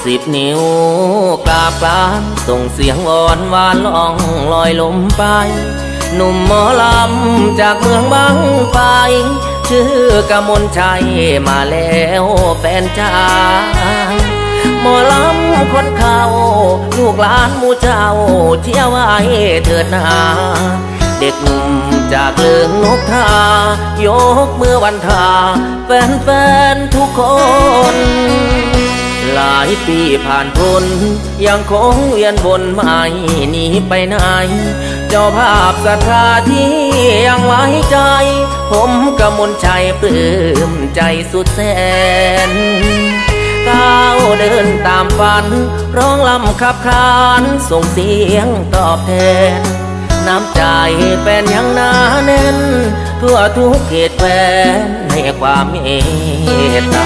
10 นิ้วกราบกรานส่งเสียงวอนวานล่องลอยลมไปหนุ่มหมอลำจากเมืองบางไฟชื่อกมลชัยมาแล้วแฟนจ้าหมอลำคนเขาลูกหลานหมู่เจ้าเที่ยวไว้เถิดนาเด็กหนุ่มจากเลืองนกทายกมือวันทาแฟนๆทุกคนหลายปีผ่านพ้นยังคงเวียนวนไม่หนีไปไหนเจ้าภาพศรัทธาที่ยังไว้ใจผมกมลชัยปลื้มใจสุดแสนก้าวเดินตามฝันร้องลำขับขานส่งเสียงตอบแทนน้ำใจเป็นยังหนาแน่นทั่วทุกเขตแคว้นให้ความเมตตา